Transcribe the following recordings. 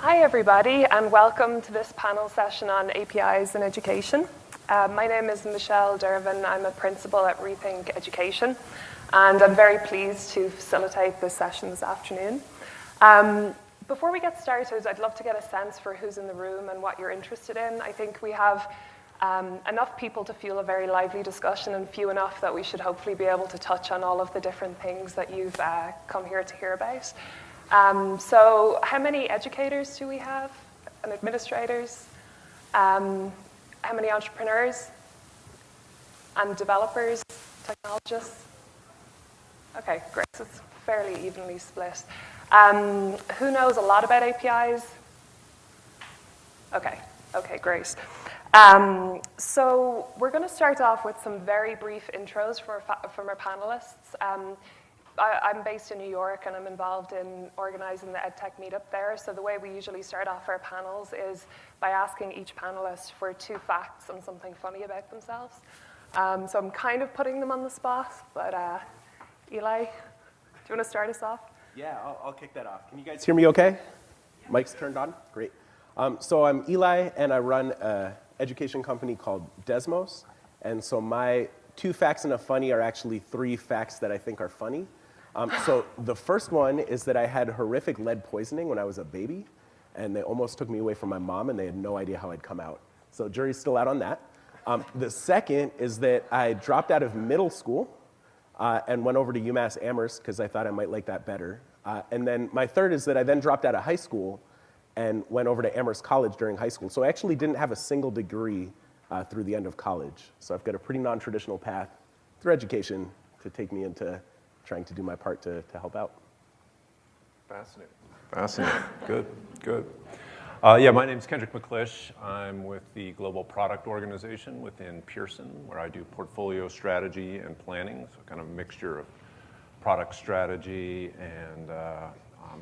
Hi, everybody, and welcome to this panel session on APIs in education. My name is Michelle Dervan. I'm a principal at Rethink Education, and I'm very pleased to facilitate this session this afternoon. Before we get started, I'd love to get a sense for who's in the room and what you're interested in. I think we have enough people to fuel a very lively discussion and few enough that we should hopefully be able to touch on all of the different things that you've come here to hear about. So how many educators do we have and administrators? How many entrepreneurs and developers, technologists? Okay, great, so it's fairly evenly split. Who knows a lot about APIs? Okay, great. So we're going to start off with some very brief intros from our panelists. I'm based in New York, and I'm involved in organizing the edtech meetup there. So the way we usually start off our panels is by asking each panelist for 2 facts and something funny about themselves. So I'm kind of putting them on the spot, but Eli, do you want to start us off? Yeah, I'll kick that off. Can you guys hear me okay? Yeah. Mic's turned on? Great. So I'm Eli, and I run an education company called Desmos. And so my 2 facts and a funny are actually 3 facts that I think are funny. So the first one is that I had horrific lead poisoning when I was a baby, and they almost took me away from my mom, and they had no idea how I'd come out. So jury's still out on that. The second is that I dropped out of middle school and went over to UMass Amherst because I thought I might like that better. And then my third is that I then dropped out of high school and went over to Amherst College during high school. So I actually didn't have a single degree through the end of college. So I've got a pretty non-traditional path through education to take me into trying to do my part to help out. Fascinating. Good. Yeah, my name's Kendrick McLish. I'm with the Global Product Organization within Pearson, where I do portfolio strategy and planning, so kind of a mixture of product strategy and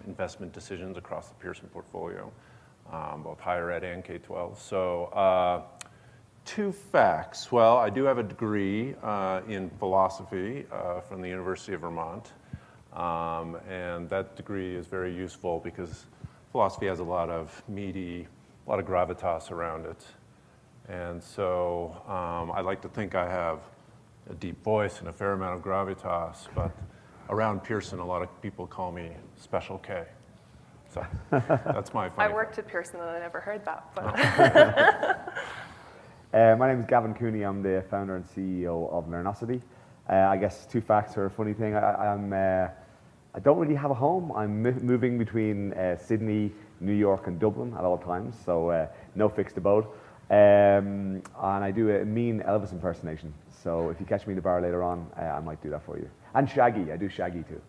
investment decisions across the Pearson portfolio, both higher ed and K-12. So 2 facts. Well, I do have a degree in philosophy from the University of Vermont, and that degree is very useful because philosophy has a lot of gravitas around it. And so I like to think I have a deep voice and a fair amount of gravitas, but around Pearson, a lot of people call me Special K. So that's my funny. I worked at Pearson and I never heard that. But My name is Gavin Cooney. I'm the founder and CEO of Learnosity. I guess 2 facts are a funny thing. I don't really have a home. I'm moving between Sydney, New York, and Dublin at all times, so no fixed abode. And I do a mean Elvis impersonation. So if you catch me in the bar later on, I might do that for you. And Shaggy. I do Shaggy too.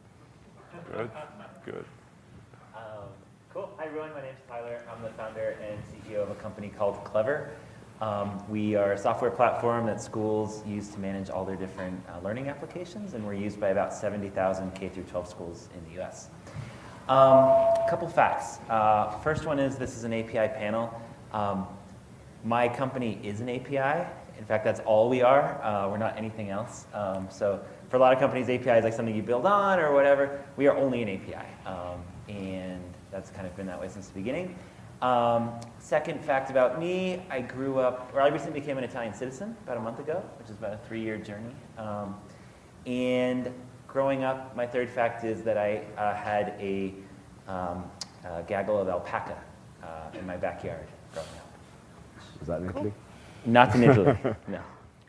Good. Cool. Hi, everyone. My name's Tyler. I'm the founder and CEO of a company called Clever. We are a software platform that schools use to manage all their different learning applications, and we're used by about 70,000 K-12 schools in the US. A couple facts. First one is this is an API panel. My company is an API. In fact, that's all we are. We're not anything else. So for a lot of companies, API is like something you build on or whatever. We are only an API, and that's kind of been that way since the beginning. Second fact about me, I recently became an Italian citizen about a month ago, which is about a 3-year journey. And growing up, my third fact is that I had a gaggle of alpaca in my backyard growing up. Was that in Italy? Not in Italy, no.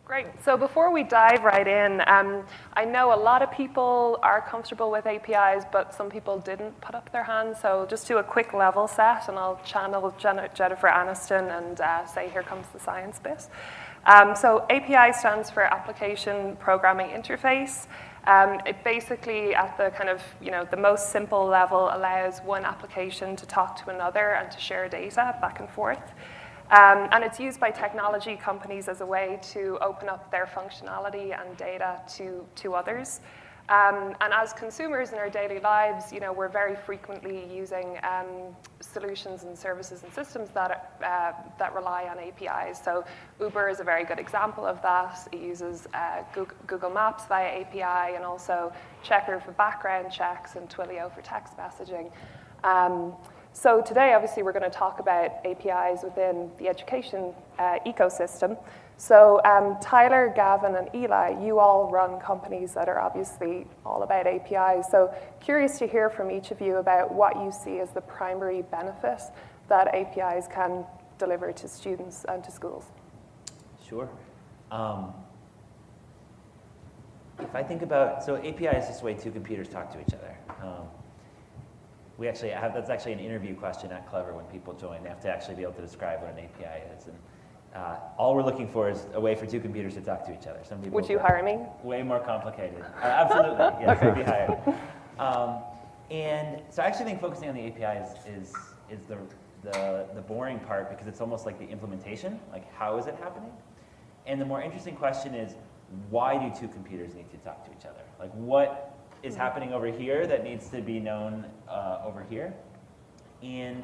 great. So before we dive right in, I know a lot of people are comfortable with APIs, but some people didn't put up their hands. So just do a quick level set, and I'll channel Jennifer Aniston and say, here comes the science bit. So API stands for Application Programming Interface. It basically, at the kind of, the most simple level, allows one application to talk to another and to share data back and forth. And it's used by technology companies as a way to open up their functionality and data to others. And as consumers in our daily lives, we're very frequently using solutions and services and systems that rely on APIs. So Uber is a very good example of that. It uses Google Maps via API, and also Checker for background checks and Twilio for text messaging. So today, obviously, we're going to talk about APIs within the education ecosystem. So Tyler, Gavin, and Eli, you all run companies that are obviously all about APIs. So curious to hear from each of you about what you see as the primary benefit that APIs can deliver to students and to schools. Sure. If I think about, so API is just the way two computers talk to each other. That's actually an interview question at Clever when people join. They have to actually be able to describe what an API is. And all we're looking for is a way for two computers to talk to each other. Some people Would you hire me? Way more complicated. Absolutely, yes, I'd be hired. And so I actually think focusing on the APIs is the boring part, because it's almost like the implementation, like how is it happening? And the more interesting question is, why do two computers need to talk to each other? Like, what is happening over here that needs to be known over here? And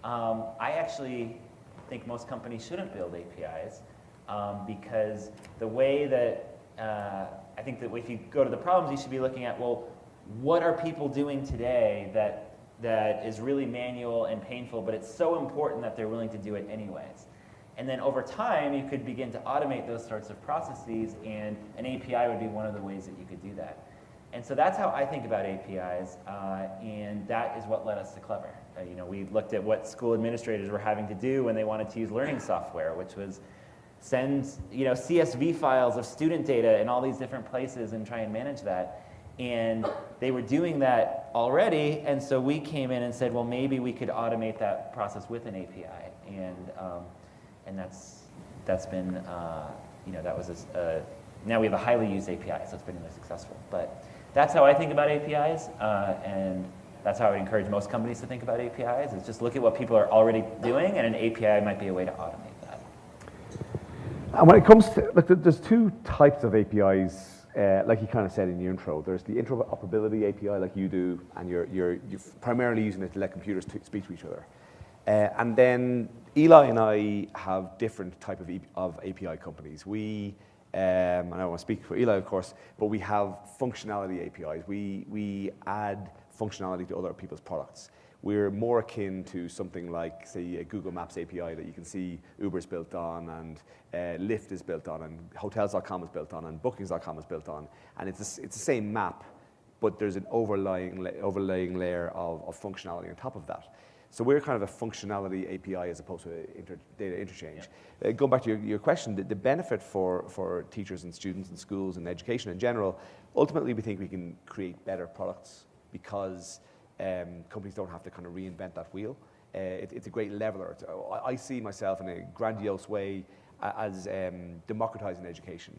I actually think most companies shouldn't build APIs because the way that I think that if you go to the problems, you should be looking at, well, what are people doing today that is really manual and painful, but it's so important that they're willing to do it anyways? And then over time, you could begin to automate those sorts of processes, and an API would be one of the ways that you could do that. And so that's how I think about APIs, and that is what led us to Clever. We looked at what school administrators were having to do when they wanted to use learning software, which was send CSV files of student data in all these different places and try and manage that. And they were doing that already, and so we came in and said, well, maybe we could automate that process with an API. And that's been, that was now we have a highly used API, so it's been really successful. But that's how I think about APIs, and that's how I would encourage most companies to think about APIs, is just look at what people are already doing, and an API might be a way to automate that. And when it comes to, there's two types of APIs, like you kind of said in your intro. There's the interoperability API, like you do, and you're primarily using it to let computers speak to each other. And then Eli and I have different type of API companies. We, and I don't want to speak for Eli, of course, but we have functionality APIs. We add functionality to other people's products. We're more akin to something like, say, a Google Maps API that you can see Uber's built on, and Lyft is built on, and Hotels.com is built on, and Bookings.com is built on. And it's the same map, but there's an overlaying layer of functionality on top of that. So we're kind of a functionality API as opposed to data interchange. Yeah. Going back to your question, the benefit for teachers and students and schools and education in general, ultimately we think we can create better products because companies don't have to kind of reinvent that wheel. It's a great leveler. I see myself in a grandiose way as democratizing education,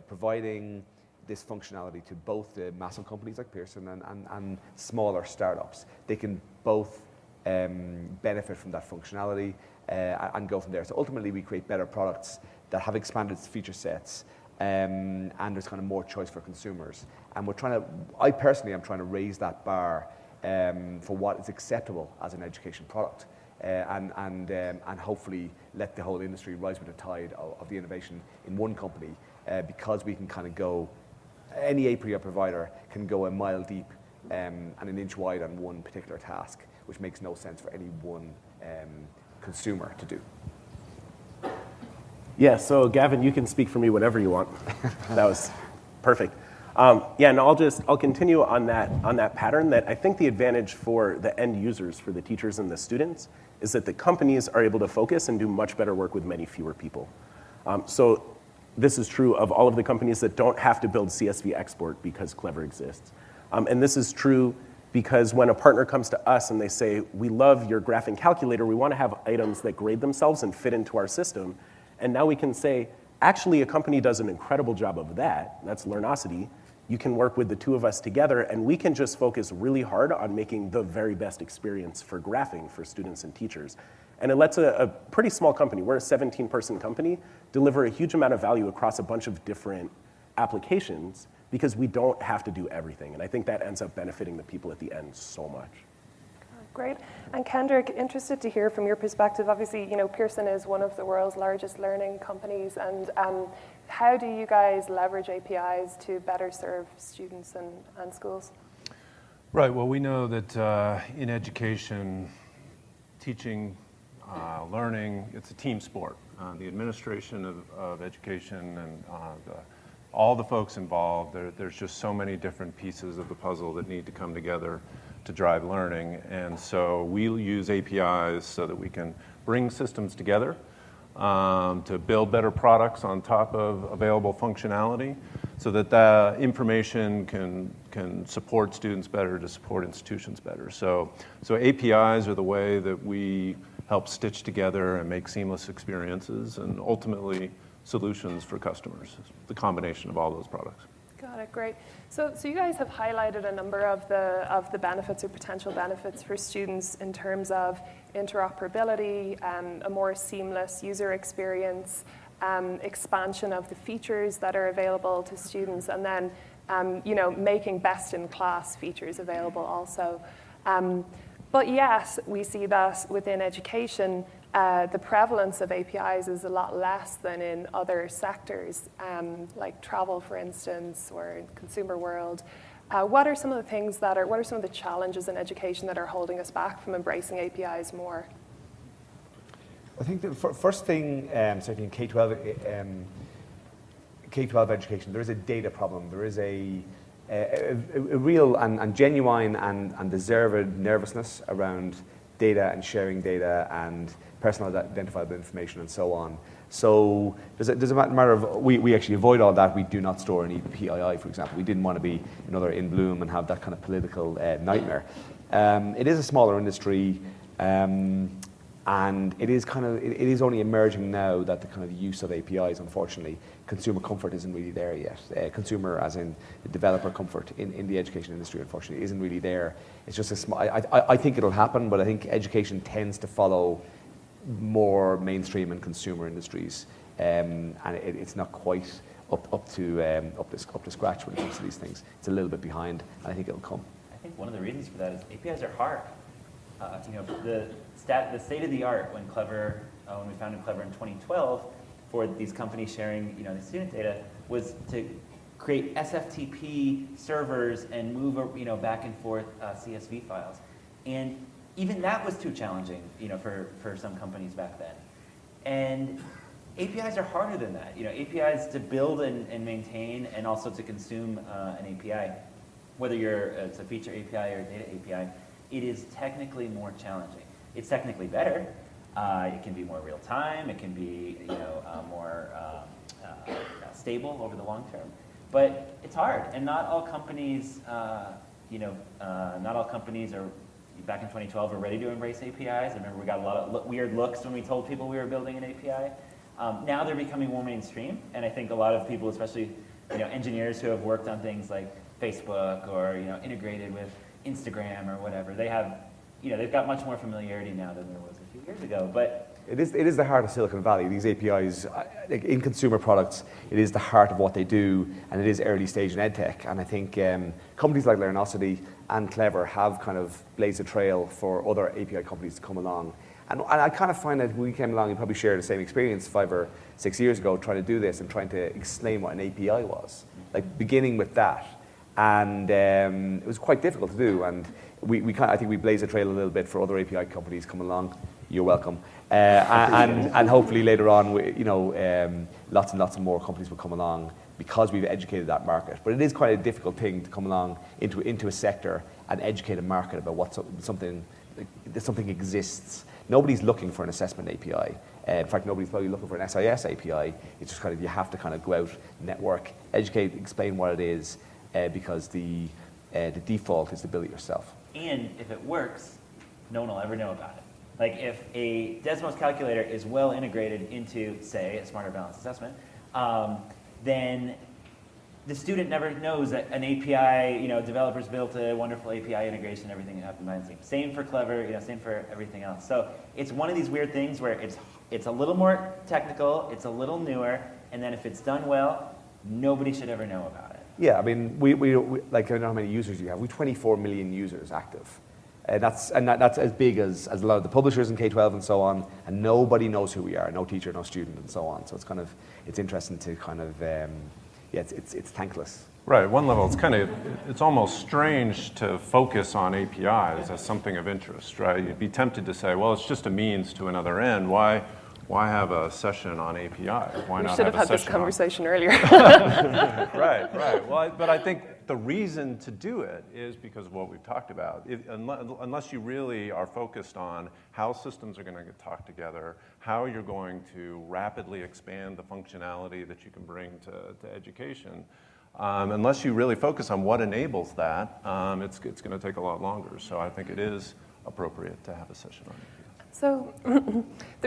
providing this functionality to both the massive companies like Pearson and smaller startups. They can both benefit from that functionality and go from there. So ultimately we create better products that have expanded feature sets and there's kind of more choice for consumers. And I personally am trying to raise that bar for what is acceptable as an education product and hopefully let the whole industry rise with the tide of the innovation in one company because we can kind of go, any API provider can go a mile deep and an inch wide on one particular task, which makes no sense for any one consumer to do. Yeah, so Gavin, you can speak for me whenever you want. That was perfect. And I'll continue on that pattern that I think the advantage for the end users, for the teachers and the students, is that the companies are able to focus and do much better work with many fewer people. So this is true of all of the companies that don't have to build CSV export because Clever exists. And this is true because when a partner comes to us and they say, we love your graphing calculator, we want to have items that grade themselves and fit into our system. And now we can say, actually, a company does an incredible job of that. That's Learnosity. You can work with the two of us together, and we can just focus really hard on making the very best experience for graphing for students and teachers. And it lets a pretty small company, we're a 17-person company, deliver a huge amount of value across a bunch of different applications because we don't have to do everything. And I think that ends up benefiting the people at the end so much. Great. And Kendrick, interested to hear from your perspective. Obviously, Pearson is one of the world's largest learning companies. And how do you guys leverage APIs to better serve students and schools? Right. Well, we know that in education, teaching, learning, it's a team sport. The administration of education and all the folks involved, there's just so many different pieces of the puzzle that need to come together to drive learning. And so we'll use APIs so that we can bring systems together to build better products on top of available functionality so that the information can support students better to support institutions better. So APIs are the way that we help stitch together and make seamless experiences and ultimately solutions for customers, the combination of all those products. Got it, great. So you guys have highlighted a number of the benefits or potential benefits for students in terms of interoperability, a more seamless user experience, expansion of the features that are available to students, and then making best-in-class features available also. But yes, we see that within education, the prevalence of APIs is a lot less than in other sectors, like travel, for instance, or in consumer world. What are some of the challenges in education that are holding us back from embracing APIs more? I think the first thing, certainly in K-12 education, there is a data problem. There is a real and genuine and deserved nervousness around data and sharing data and personal identifiable information and so on. So there's a matter of, we actually avoid all that. We do not store any PII, for example. We didn't want to be another In Bloom and have that kind of political nightmare. It is a smaller industry, and it is only emerging now that the kind of use of APIs, unfortunately, consumer comfort isn't really there yet. Consumer, as in the developer comfort in the education industry, unfortunately, isn't really there. It's just a small. I think it'll happen, but I think education tends to follow more mainstream and consumer industries, and it's not quite up to scratch when it comes to these things. It's a little bit behind, and I think it'll come. I think one of the reasons for that is APIs are hard. The state of the art when we founded Clever in 2012 for these companies sharing the student data was to create SFTP servers and move back and forth CSV files, and even that was too challenging for some companies back then. And APIs are harder than that. APIs to build and maintain, and also to consume an API, whether it's a feature API or a data API. It is technically more challenging. It's technically better. It can be more real time. It can be more stable over the long term. But it's hard, and not all companies, are back in 2012 were ready to embrace APIs. I remember we got a lot of weird looks when we told people we were building an API. Now they're becoming more mainstream, and I think a lot of people, especially engineers who have worked on things like Facebook or integrated with Instagram or whatever, they've got much more familiarity now than there was a few years ago. But it is the heart of Silicon Valley. These APIs, in consumer products, it is the heart of what they do, and it is early stage in edtech. And I think companies like Learnosity and Clever have kind of blazed a trail for other API companies to come along. And I kind of find that when we came along, you probably shared the same experience 5 or 6 years ago, trying to do this and trying to explain what an API was, like beginning with that. And it was quite difficult to do, and I think we blaze a trail a little bit for other API companies come along. You're welcome, and hopefully later on, lots and lots of more companies will come along because we've educated that market. But it is quite a difficult thing to come along into a sector and educate a market about what something exists. Nobody's looking for an assessment API. In fact, nobody's probably looking for an SIS API. It's just kind of you have to kind of go out, network, educate, explain what it is. Because the default is to build it yourself. And if it works, no one will ever know about it. Like if a Desmos calculator is well integrated into, say, a smarter balanced assessment, then the student never knows that an API, developers built a wonderful API integration, everything happened behind the scenes. Same for Clever, same for everything else. So it's one of these weird things where it's a little more technical, it's a little newer, and then if it's done well, nobody should ever know about it. Yeah, I mean, we like, I don't know how many users you have. We have 24 million users active. That's as big as a lot of the publishers in K-12 and so on, and nobody knows who we are, no teacher, no student, and so on. So it's interesting to kind of, yeah, it's thankless. Right, at one level, it's almost strange to focus on APIs as something of interest, right? You'd be tempted to say, well, it's just a means to another end. Why have a session on APIs? Why We not should have have a had this session conversation earlier. Right. Well, but I think the reason to do it is because of what we've talked about. Unless you really are focused on how systems are going to talk together, how you're going to rapidly expand the functionality that you can bring to education, unless you really focus on what enables that, it's going to take a lot longer. So I think it is appropriate to have a session on it. So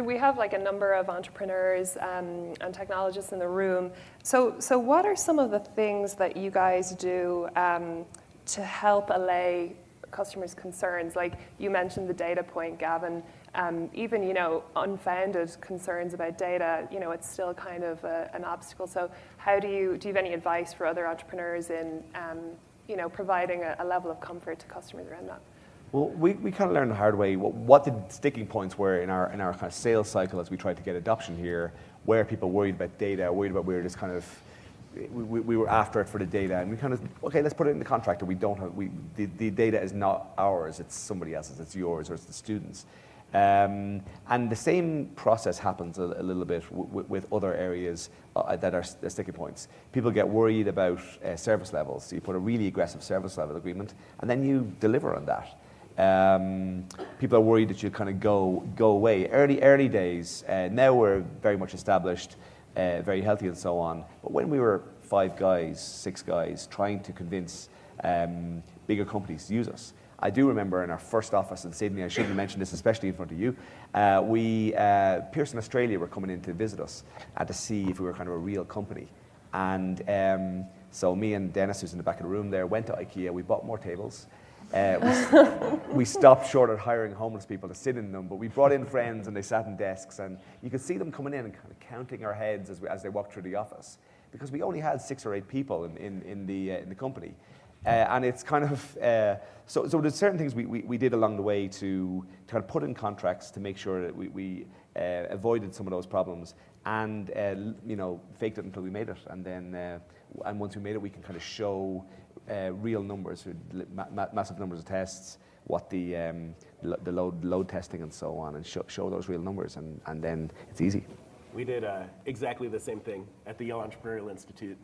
we have like a number of entrepreneurs and technologists in the room. So what are some of the things that you guys do to help allay customers' concerns? Like you mentioned the data point, Gavin. Even unfounded concerns about data, it's still kind of an obstacle. So how do you have any advice for other entrepreneurs in providing a level of comfort to customers around that? Well, we kind of learned the hard way what the sticking points were in our kind of sales cycle as we tried to get adoption here, where people worried about data, worried about we were after it for the data, and we kind of, okay, let's put it in the contract that we don't have, the data is not ours, it's somebody else's, it's yours or it's the students. And the same process happens a little bit with other areas that are sticking points. People get worried about service levels. So you put a really aggressive service level agreement, and then you deliver on that. People are worried that you'll kind of go away. Early days, now we're very much established, very healthy and so on. But when we were 5 guys, 6 guys, trying to convince bigger companies to use us, I do remember in our first office in Sydney, I shouldn't mention this, especially in front of you, Pearson Australia were coming in to visit us to see if we were kind of a real company. And so me and Dennis, who's in the back of the room there, went to IKEA, we bought more tables. We stopped short of hiring homeless people to sit in them, but we brought in friends and they sat in desks, and you could see them coming in and kind of counting our heads as they walked through the office, because we only had 6 or 8 people in the company. And it's kind of, so there's certain things we did along the way to kind of put in contracts to make sure that we avoided some of those problems, and faked it until we made it, and then and once we made it, we can kind of show real numbers, massive numbers of tests, what the load testing and so on, and show those real numbers, and then it's easy. We did exactly the same thing at the Yale Entrepreneurial Institute.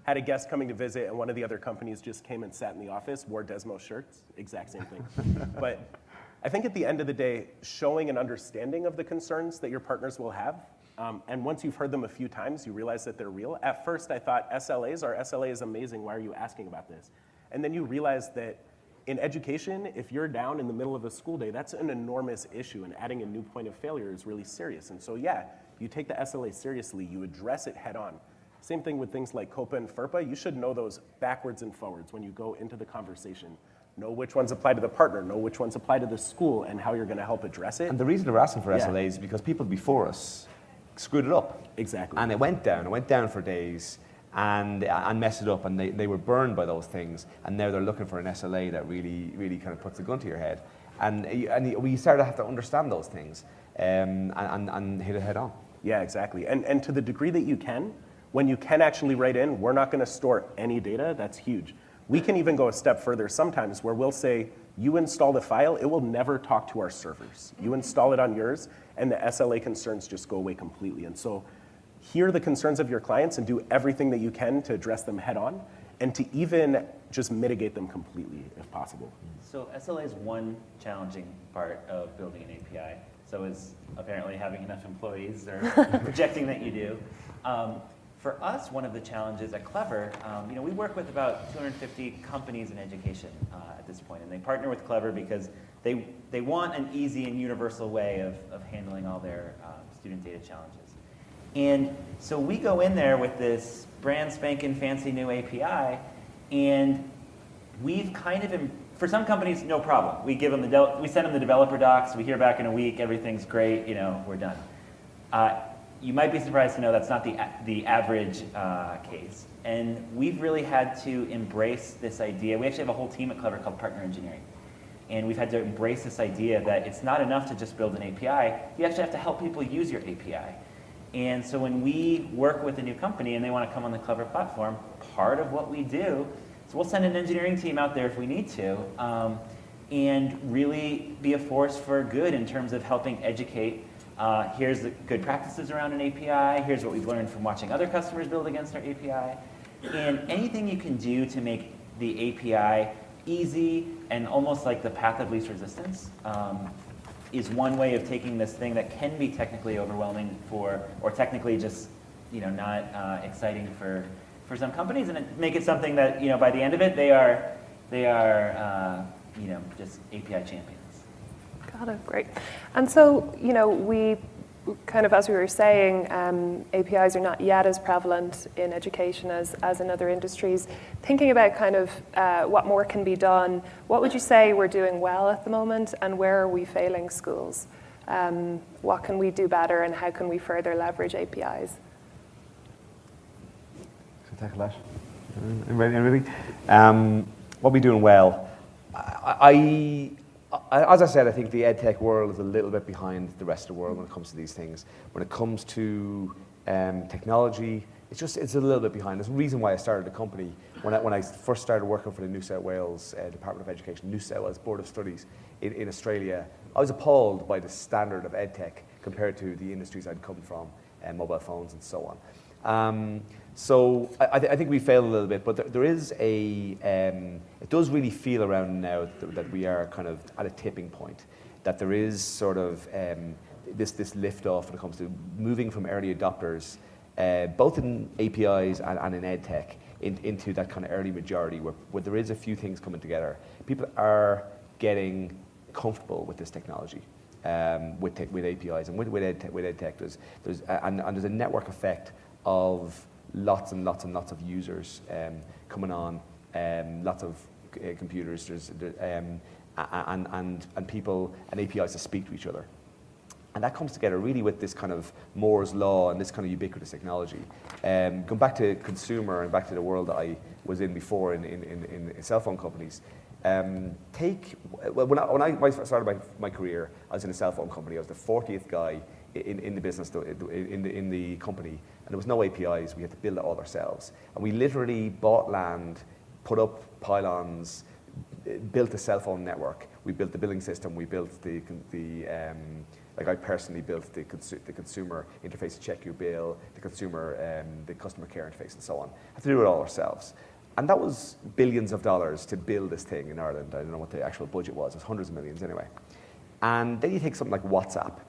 Had a guest coming to visit, and one of the other companies just came and sat in the office, wore Desmos shirts, exact same thing. But I think at the end of the day, showing an understanding of the concerns that your partners will have, and once you've heard them a few times, you realize that they're real. At first, I thought our SLA is amazing, why are you asking about this? And then you realize that in education, if you're down in the middle of a school day, that's an enormous issue, and adding a new point of failure is really serious. And so yeah, you take the SLA seriously, you address it head on. Same thing with things like COPA and FERPA. You should know those backwards and forwards when you go into the conversation. Know which ones apply to the partner, know which ones apply to the school, and how you're going to help address it. And the reason they're asking for SLAs is because people before us screwed it up. Exactly. And it went down for days, and messed it up, and they were burned by those things, and now they're looking for an SLA that really kind of puts a gun to your head. And we started to have to understand those things and hit it head on. Yeah, exactly. And to the degree that you can, when you can actually write in, we're not going to store any data, that's huge. We can even go a step further sometimes where we'll say, you install the file, it will never talk to our servers. You install it on yours, and the SLA concerns just go away completely. And so hear the concerns of your clients and do everything that you can to address them head on, and to even just mitigate them completely if possible. So SLA is one challenging part of building an API. So is apparently having enough employees or projecting that you do. For us, one of the challenges at Clever, we work with about 250 companies in education at this point, and they partner with Clever because they want an easy and universal way of handling all their student data challenges. And so we go in there with this brand spanking fancy new API, and we've kind of, for some companies, no problem. We give them we send them the developer docs, we hear back in a week, everything's great, we're done. You might be surprised to know that's not the average case. And we've really had to embrace this idea. We actually have a whole team at Clever called Partner Engineering. And we've had to embrace this idea that it's not enough to just build an API. You actually have to help people use your API. And so when we work with a new company and they want to come on the Clever platform, part of what we do is we'll send an engineering team out there if we need to, and really be a force for good in terms of helping educate. Here's the good practices around an API. Here's what we've learned from watching other customers build against our API. And anything you can do to make the API easy and almost like the path of least resistance is one way of taking this thing that can be technically overwhelming or technically just not exciting for some companies, and make it something that by the end of it they are just API champions. Got it, great. And so we kind of, as we were saying, APIs are not yet as prevalent in education as in other industries. Thinking about kind of what more can be done, what would you say we're doing well at the moment, and where are we failing schools? What can we do better, and how can we further leverage APIs? Tackle that. Anybody? What are we doing well? As I said, I think the edtech world is a little bit behind the rest of the world when it comes to these things. When it comes to technology, it's a little bit behind. There's a reason why I started the company. When I first started working for the New South Wales Department of Education, New South Wales Board of Studies in Australia, I was appalled by the standard of edtech compared to the industries I'd come from, mobile phones and so on. So I think we failed a little bit, but there is it does really feel around now that we are kind of at a tipping point, that there is sort of this lift off when it comes to moving from early adopters, both in APIs and in edtech, into that kind of early majority where there is a few things coming together. People are getting comfortable with this technology, with APIs and with edtech. There's a network effect of lots and lots and lots of users coming on, lots of computers, and people and APIs to speak to each other. And that comes together really with this kind of Moore's Law and this kind of ubiquitous technology. Going back to consumer and back to the world that I was in before in cell phone companies, when I started my career, I was in a cell phone company. I was the 40th guy in the business, in the company, and there was no APIs. We had to build it all ourselves, and we literally bought land, put up pylons, built a cell phone network. We built the billing system. We built like I personally built the consumer interface to check your bill, the customer care interface, and so on. Had to do it all ourselves. And that was billions of dollars to build this thing in Ireland. I don't know what the actual budget was. It was hundreds of millions anyway. And then you take something like WhatsApp.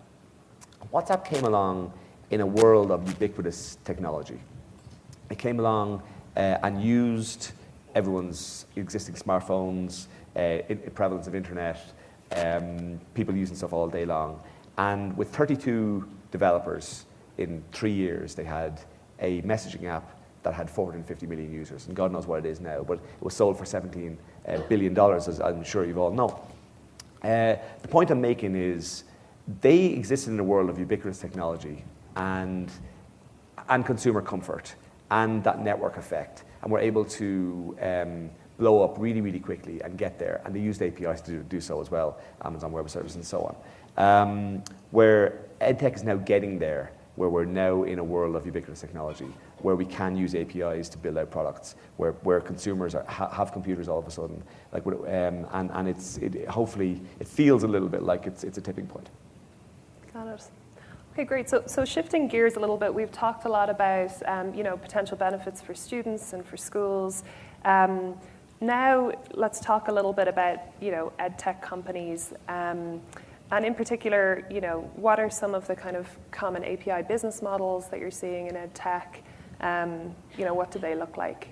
WhatsApp came along in a world of ubiquitous technology. It came along and used everyone's existing smartphones, prevalence of internet, people using stuff all day long. And with 32 developers in 3 years, they had a messaging app that had 450 million users, and God knows what it is now, but it was sold for $17 billion, as I'm sure you all know. The point I'm making is they existed in a world of ubiquitous technology and consumer comfort and that network effect, and were able to blow up really, really quickly and get there, and they used APIs to do so as well, Amazon Web Services and so on. Where edtech is now getting there, where we're now in a world of ubiquitous technology, where we can use APIs to build out products, where consumers have computers all of a sudden, and hopefully it feels a little bit like it's a tipping point. Got it. Okay, great. So shifting gears a little bit, we've talked a lot about potential benefits for students and for schools. Now let's talk a little bit about edtech companies. And in particular, what are some of the kind of common API business models that you're seeing in edtech? What do they look like?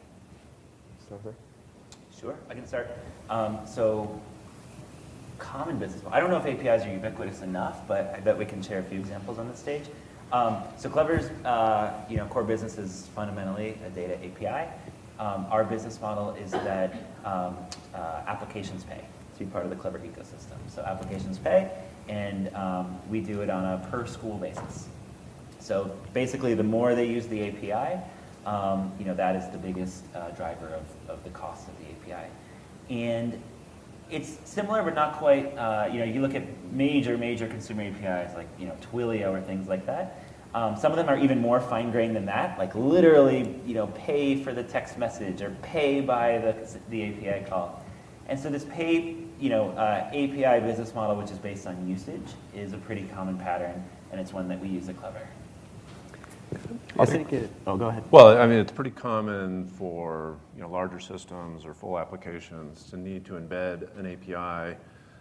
Sure, I can start. So common business model. I don't know if APIs are ubiquitous enough, but I bet we can share a few examples on this stage. So Clever's core business is fundamentally a data API. Our business model is that applications pay to be part of the Clever ecosystem. So applications pay, and we do it on a per school basis. So basically, the more they use the API, that is the biggest driver of the cost of the API. And it's similar, but not quite. You look at major consumer APIs like Twilio or things like that. Some of them are even more fine-grained than that, like literally, pay for the text message or pay by the API call. And so this pay, API business model, which is based on usage, is a pretty common pattern, and it's one that we use at Clever. I think it. Oh, go ahead. Well, I mean, it's pretty common for larger systems or full applications to need to embed an API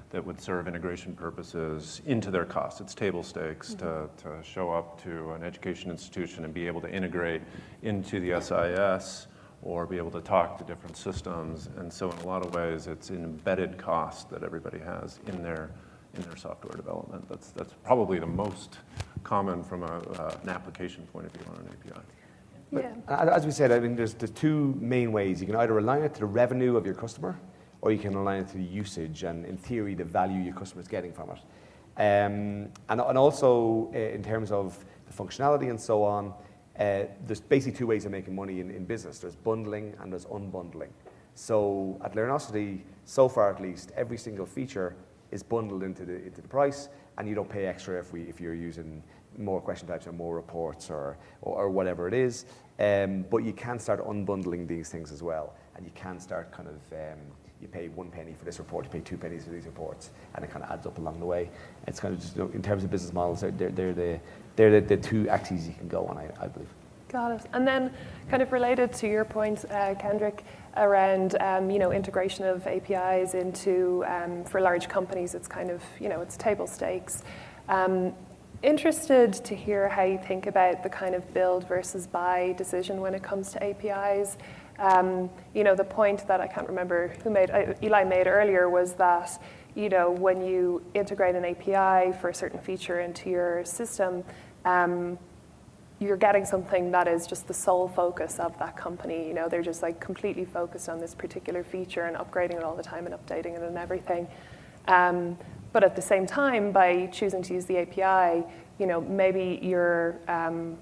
that would serve integration purposes into their costs. It's table stakes to show up to an education institution and be able to integrate into the SIS or be able to talk to different systems. And so in a lot of ways, it's an embedded cost that everybody has in their software development. That's probably the most common from an application point of view on an API. Yeah. As we said, I mean, there's two main ways. You can either align it to the revenue of your customer, or you can align it to the usage and, in theory, the value your customer is getting from it. And also, in terms of the functionality and so on, there's basically two ways of making money in business. There's bundling and there's unbundling. So at Learnosity, so far at least, every single feature is bundled into the price, and you don't pay extra if you're using more question types or more reports or whatever it is. But you can start unbundling these things as well, and you can start kind of you pay 1 penny for this report, you pay 2 pennies for these reports, and it kind of adds up along the way. It's kind of just, in terms of business models, they're the two axes you can go on, I believe. Got it. And then kind of related to your point, Kendrick, around integration of APIs into, for large companies, it's kind of, it's table stakes. Interested to hear how you think about the kind of build versus buy decision when it comes to APIs. The point that I can't remember Eli made earlier was that, when you integrate an API for a certain feature into your system, you're getting something that is just the sole focus of that company. They're just like completely focused on this particular feature and upgrading it all the time and updating it and everything. But at the same time, by choosing to use the API, maybe you're kind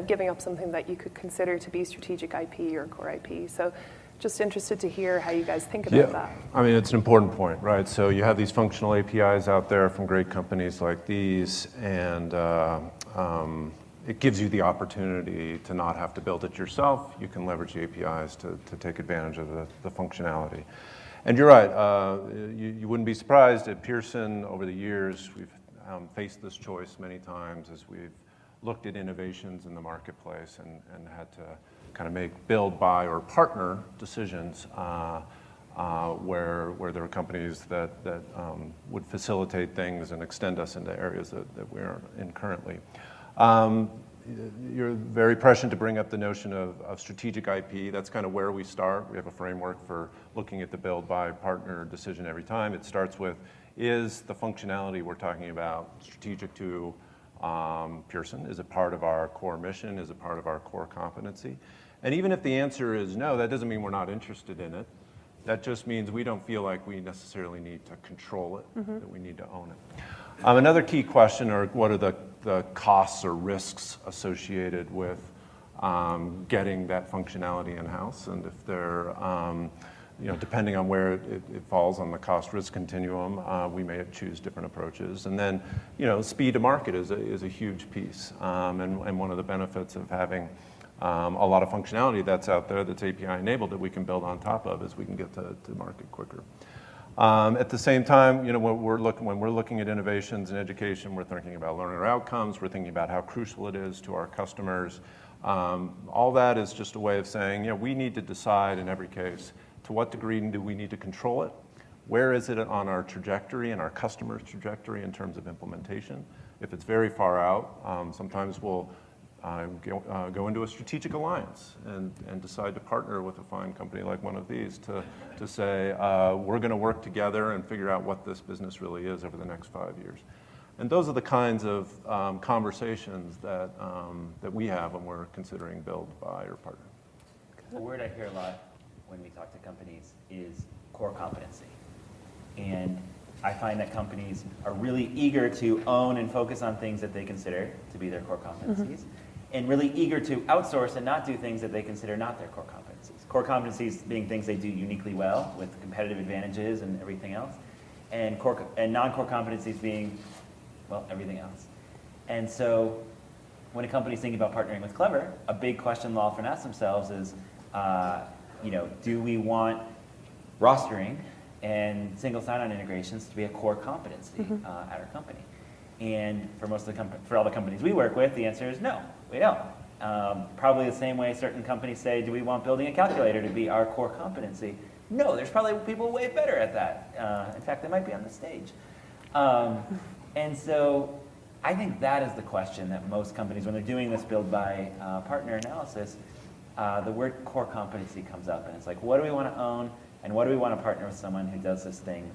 of giving up something that you could consider to be strategic IP or core IP. So just interested to hear how you guys think about that. I mean, it's an important point, right? So you have these functional APIs out there from great companies like these, and it gives you the opportunity to not have to build it yourself. You can leverage the APIs to take advantage of the functionality. And you're right, you wouldn't be surprised at Pearson over the years, we've faced this choice many times as we've looked at innovations in the marketplace and had to kind of make build, buy, or partner decisions where there are companies that would facilitate things and extend us into areas that we're in currently. You're very prescient to bring up the notion of strategic IP. That's kind of where we start. We have a framework for looking at the build, buy, partner decision every time. It starts with, is the functionality we're talking about strategic to Pearson? Is it part of our core mission? Is it part of our core competency? And even if the answer is no, that doesn't mean we're not interested in it. That just means we don't feel like we necessarily need to control it, that we need to own it. Another key question are what are the costs or risks associated with getting that functionality in-house, and if they're, depending on where it falls on the cost-risk continuum, we may choose different approaches. And then, speed to market is a huge piece, and one of the benefits of having a lot of functionality that's out there that's API-enabled that we can build on top of is we can get to market quicker. At the same time, when we're looking at innovations in education, we're thinking about learner outcomes, we're thinking about how crucial it is to our customers. All that is just a way of saying, we need to decide in every case, to what degree do we need to control it? Where is it on our trajectory and our customer's trajectory in terms of implementation? If it's very far out, sometimes we'll go into a strategic alliance and decide to partner with a fine company like one of these to say, we're going to work together and figure out what this business really is over the next 5 years. And those are the kinds of conversations that we have when we're considering build, buy, or partner. A word I hear a lot when we talk to companies is core competency. And I find that companies are really eager to own and focus on things that they consider to be their core competencies, and really eager to outsource and not do things that they consider not their core competencies. Core competencies being things they do uniquely well with competitive advantages and everything else, and non-core competencies being, well, everything else. And so when a company's thinking about partnering with Clever, a big question they'll often ask themselves is, do we want rostering and single sign-on integrations to be a core competency at our company? And for all the companies we work with, the answer is no, we don't. Probably the same way certain companies say, do we want building a calculator to be our core competency? No, there's probably people way better at that. In fact, they might be on the stage. And so I think that is the question that most companies, when they're doing this build by partner analysis, the word core competency comes up, and it's like, what do we want to own, and what do we want to partner with someone who does this thing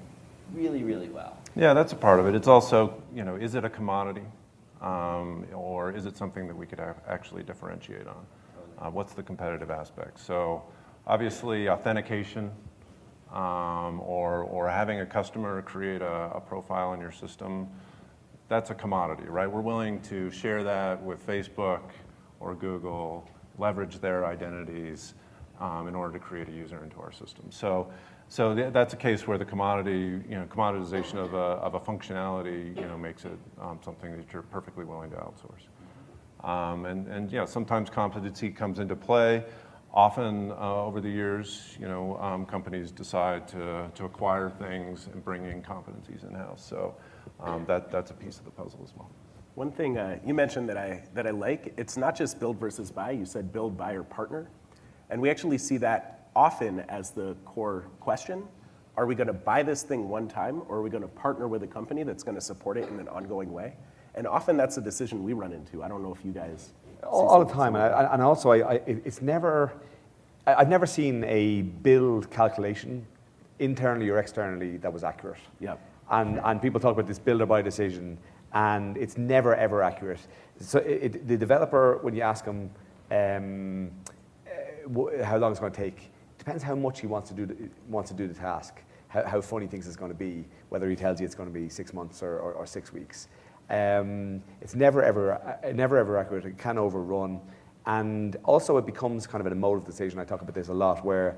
really, really well? Yeah, that's a part of it. It's also, is it a commodity? Or is it something that we could actually differentiate on? What's the competitive aspect? So obviously authentication or having a customer create a profile in your system, that's a commodity, right? We're willing to share that with Facebook or Google, leverage their identities in order to create a user into our system. So that's a case where the commoditization of a functionality, makes it something that you're perfectly willing to outsource. And sometimes competency comes into play. Often over the years, companies decide to acquire things and bring in competencies in-house. So that's a piece of the puzzle as well. One thing you mentioned that I like, it's not just build versus buy. You said build, buy, or partner. And we actually see that often as the core question. Are we going to buy this thing one time, or are we going to partner with a company that's going to support it in an ongoing way? And often that's a decision we run into. I don't know if you guys all the time. And also, it's never, I've never seen a build calculation internally or externally that was accurate. Yeah. And people talk about this build or buy decision, and it's never ever accurate. So the developer, when you ask him how long it's going to take, depends how much he wants to do the task, how fun he thinks it's going to be, whether he tells you it's going to be 6 months or 6 weeks. It's never ever accurate. It can overrun, and also it becomes kind of an emotive decision. I talk about this a lot, where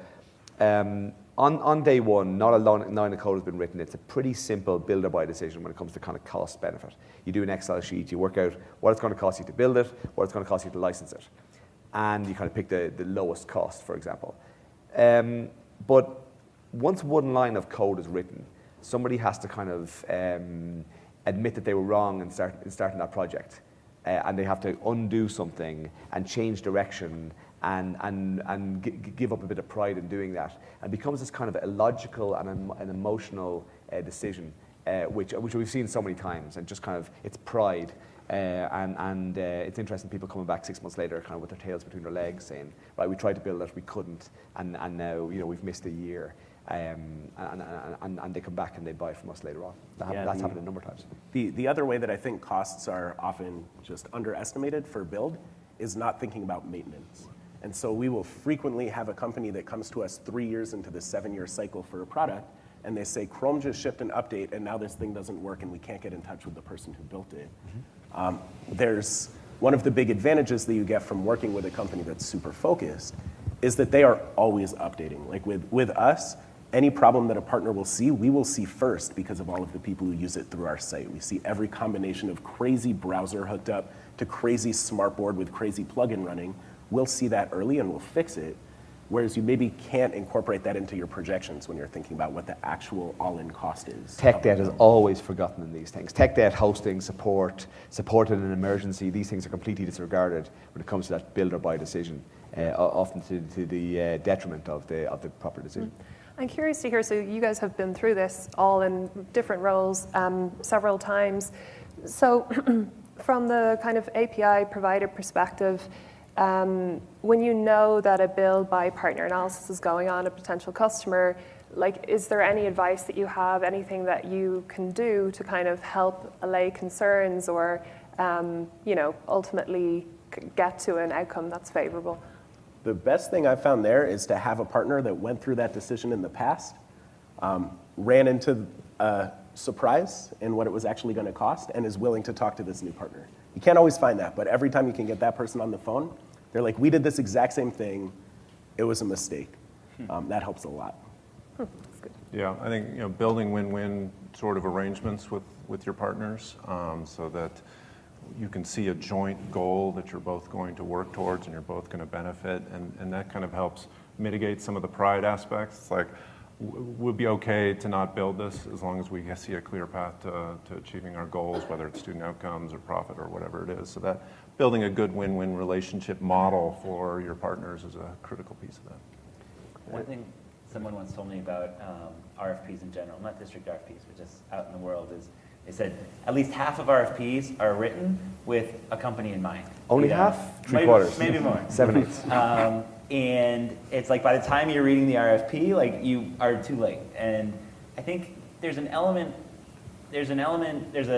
on day one, not a line of code has been written. It's a pretty simple build or buy decision when it comes to kind of cost benefit. You do an Excel sheet, you work out what it's going to cost you to build it, what it's going to cost you to license it, and you kind of pick the lowest cost, for example. But once one line of code is written, somebody has to kind of admit that they were wrong in starting that project, and they have to undo something and change direction and give up a bit of pride in doing that, and becomes this kind of illogical and an emotional decision, which we've seen so many times, and just kind of it's pride. And it's interesting, people coming back 6 months later kind of with their tails between their legs saying, right, we tried to build it, we couldn't, and now we've missed a year. And they come back and they buy from us later on. That's happened a number of times. The other way that I think costs are often just underestimated for build is not thinking about maintenance. And so we will frequently have a company that comes to us 3 years into the 7-year cycle for a product, and they say, Chrome just shipped an update, and now this thing doesn't work, and we can't get in touch with the person who built it. Mm-hmm. There's one of the big advantages that you get from working with a company that's super focused is that they are always updating. Like with us, any problem that a partner will see, we will see first because of all of the people who use it through our site. We see every combination of crazy browser hooked up to crazy smartboard with crazy plugin running. We'll see that early and we'll fix it. Whereas you maybe can't incorporate that into your projections when you're thinking about what the actual all-in cost is. Tech debt is always forgotten in these things. Tech debt, hosting, support in an emergency, these things are completely disregarded when it comes to that build or buy decision, often to the detriment of the proper decision. I'm curious to hear, so you guys have been through this all in different roles several times. So from the kind of API provider perspective, when you know that a build by partner analysis is going on a potential customer, like, is there any advice that you have, anything that you can do to kind of help allay concerns or, ultimately get to an outcome that's favorable? The best thing I've found there is to have a partner that went through that decision in the past, ran into a surprise in what it was actually going to cost, and is willing to talk to this new partner. You can't always find that, but every time you can get that person on the phone, they're like, we did this exact same thing. It was a mistake. That helps a lot. That's good. Yeah, I think building win-win sort of arrangements with your partners, so that you can see a joint goal that you're both going to work towards and you're both going to benefit, and that kind of helps mitigate some of the pride aspects. It's like, we'd be okay to not build this as long as we see a clear path to achieving our goals, whether it's student outcomes or profit or whatever it is. So that building a good win-win relationship model for your partners is a critical piece of that. One thing someone once told me about RFPs in general, not district RFPs, but just out in the world, is they said at least half of RFPs are written with a company in mind. Only half? Three-quarters? Maybe more. 7/8. And it's like by the time you're reading the RFP, like you are too late. And I think there's a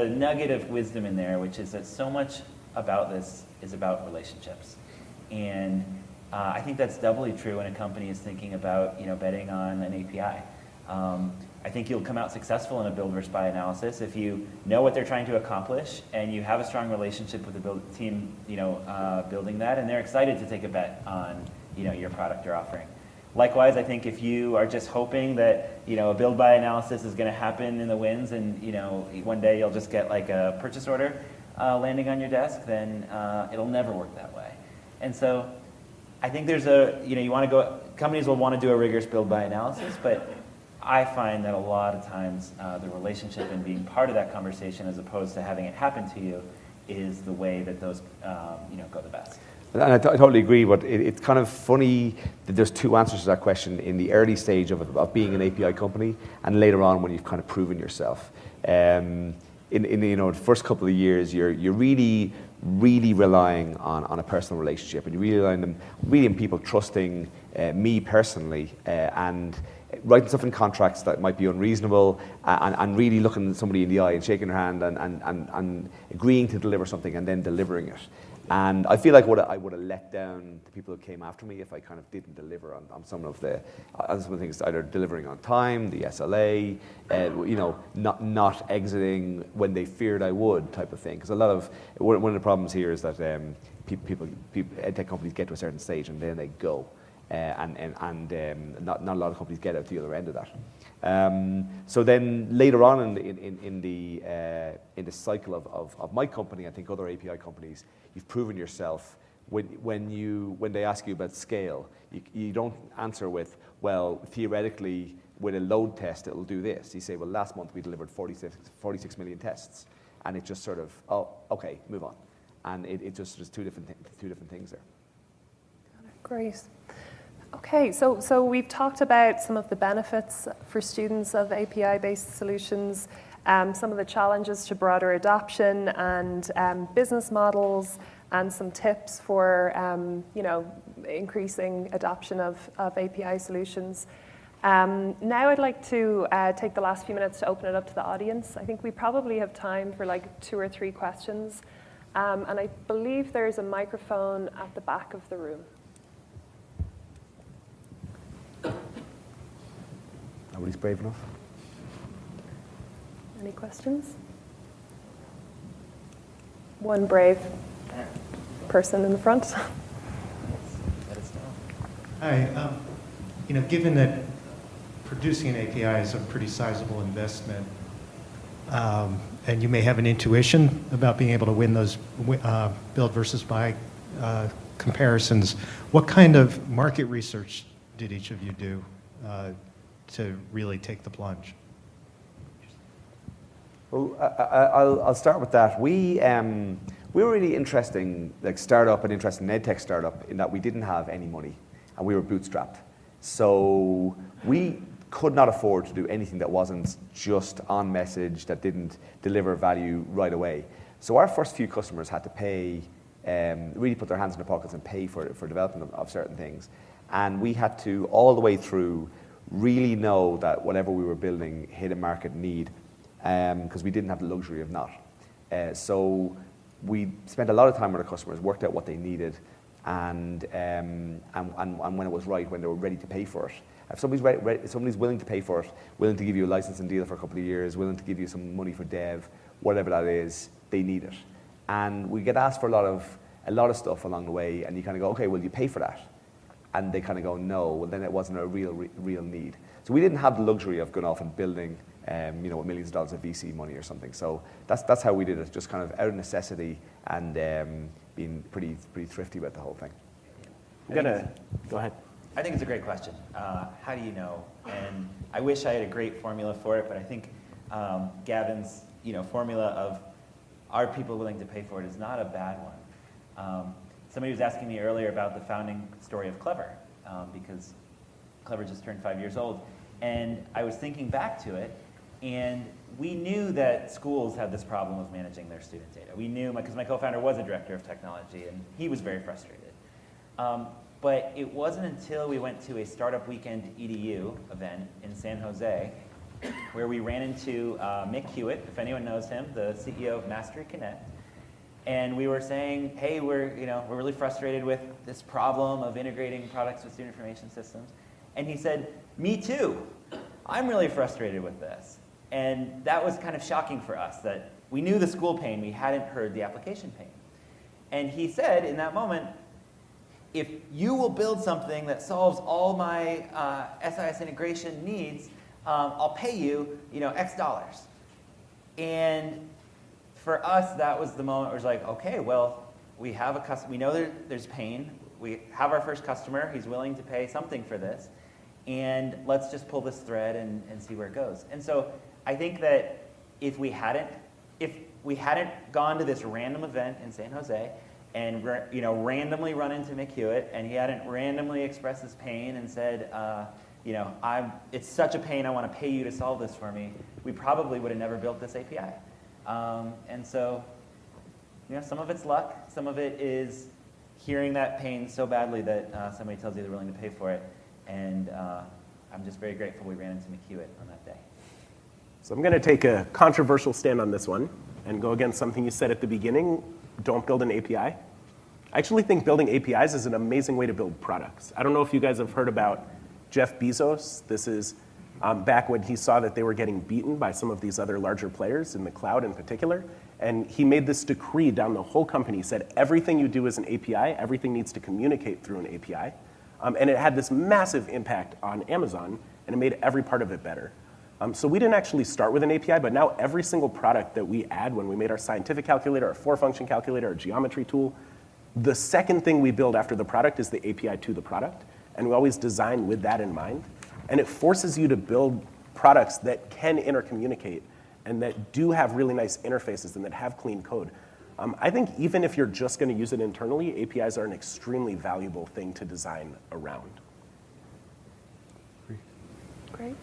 nugget of wisdom in there, which is that so much about this is about relationships. And I think that's doubly true when a company is thinking about, betting on an API. I think you'll come out successful in a build versus buy analysis if you know what they're trying to accomplish and you have a strong relationship with the team, building that, and they're excited to take a bet on, your product or offering. Likewise, I think if you are just hoping that, a build buy analysis is going to happen in the winds and, one day you'll just get like a purchase order landing on your desk, then it'll never work that way. And so I think there's companies will want to do a rigorous build buy analysis, but I find that a lot of times the relationship and being part of that conversation as opposed to having it happen to you is the way that those go the best. And I totally agree, but it's kind of funny that there's two answers to that question in the early stage of being an API company and later on when you've kind of proven yourself. In the first couple of years, you're really relying on a personal relationship, and you're really relying on people trusting me personally and writing stuff in contracts that might be unreasonable and really looking somebody in the eye and shaking their hand and agreeing to deliver something and then delivering it. And I feel like I would have let down the people who came after me if I kind of didn't deliver on some of the things, either delivering on time, the SLA, not exiting when they feared I would, type of thing. Because one of the problems here is that people, edtech companies get to a certain stage and then they go, and not a lot of companies get out the other end of that. So then later on in the cycle of my company, I think other API companies, you've proven yourself. When they ask you about scale, you don't answer with, well, theoretically, with a load test, it'll do this. You say, well, last month we delivered 46 million tests, and it just sort of, oh, okay, move on, and it just there's two different things there. Great. Okay, so we've talked about some of the benefits for students of API-based solutions, some of the challenges to broader adoption and business models, and some tips for increasing adoption of API solutions. Now I'd like to take the last few minutes to open it up to the audience. I think we probably have time for like 2 or 3 questions. And I believe there's a microphone at the back of the room. Nobody's brave enough. Any questions? One brave person in the front. Let us know. Hi. Given that producing an API is a pretty sizable investment, and you may have an intuition about being able to win those build versus buy comparisons, what kind of market research did each of you do to really take the plunge? Well, I'll start with that. We were really interesting startup and interesting edtech startup in that we didn't have any money and we were bootstrapped. So we could not afford to do anything that wasn't just on message, that didn't deliver value right away. So our first few customers had to pay, really put their hands in their pockets and pay for development of certain things. And we had to, all the way through, really know that whatever we were building hit a market need, because we didn't have the luxury of not. So we spent a lot of time with our customers, worked out what they needed, and when it was right, when they were ready to pay for it. If somebody's willing to pay for it, willing to give you a licensing deal for a couple of years, willing to give you some money for dev, whatever that is, they need it. And we get asked for a lot of stuff along the way, and you kind of go, okay, will you pay for that? And they kind of go, no. Well, then it wasn't a real need. So we didn't have the luxury of going off and building with millions of dollars of VC money or something. So that's how we did it, just kind of out of necessity and being pretty thrifty about the whole thing. Go ahead. I think it's a great question. How do you know? And I wish I had a great formula for it, but I think Gavin's formula of are people willing to pay for it is not a bad one. Somebody was asking me earlier about the founding story of Clever, because Clever just turned 5 years old. And I was thinking back to it, and we knew that schools had this problem of managing their student data. We knew, because my co-founder was a director of technology, and he was very frustrated. But it wasn't until we went to a Startup Weekend EDU event in San Jose where we ran into Mick Hewitt, if anyone knows him, the CEO of Mastery Connect. And we were saying, hey, we're really frustrated with this problem of integrating products with student information systems. And he said, me too. I'm really frustrated with this. And that was kind of shocking for us, that we knew the school pain, we hadn't heard the application pain. And he said in that moment, if you will build something that solves all my SIS integration needs, I'll pay you, X dollars. And for us, that was the moment where it was like, okay, well, we have a customer. We know there's pain. We have our first customer. He's willing to pay something for this. And let's just pull this thread and see where it goes. And so I think that if we hadn't gone to this random event in San Jose and randomly run into Mick Hewitt, and he hadn't randomly expressed his pain and said, it's such a pain, I want to pay you to solve this for me, we probably would have never built this API. And so, some of it's luck, some of it is hearing that pain so badly that somebody tells you they're willing to pay for it. And I'm just very grateful we ran into Mick Hewitt on that day. So I'm going to take a controversial stand on this one and go against something you said at the beginning. Don't build an API. I actually think building APIs is an amazing way to build products. I don't know if you guys have heard about Jeff Bezos. This is back when he saw that they were getting beaten by some of these other larger players in the cloud in particular. And he made this decree down the whole company. He said, everything you do is an API. Everything needs to communicate through an API. And it had this massive impact on Amazon, and it made every part of it better. So we didn't actually start with an API, but now every single product that we add, when we made our scientific calculator, our four-function calculator, our geometry tool, the second thing we build after the product is the API to the product. And we always design with that in mind. And it forces you to build products that can intercommunicate and that do have really nice interfaces and that have clean code. I think even if you're just going to use it internally, APIs are an extremely valuable thing to design around. Great.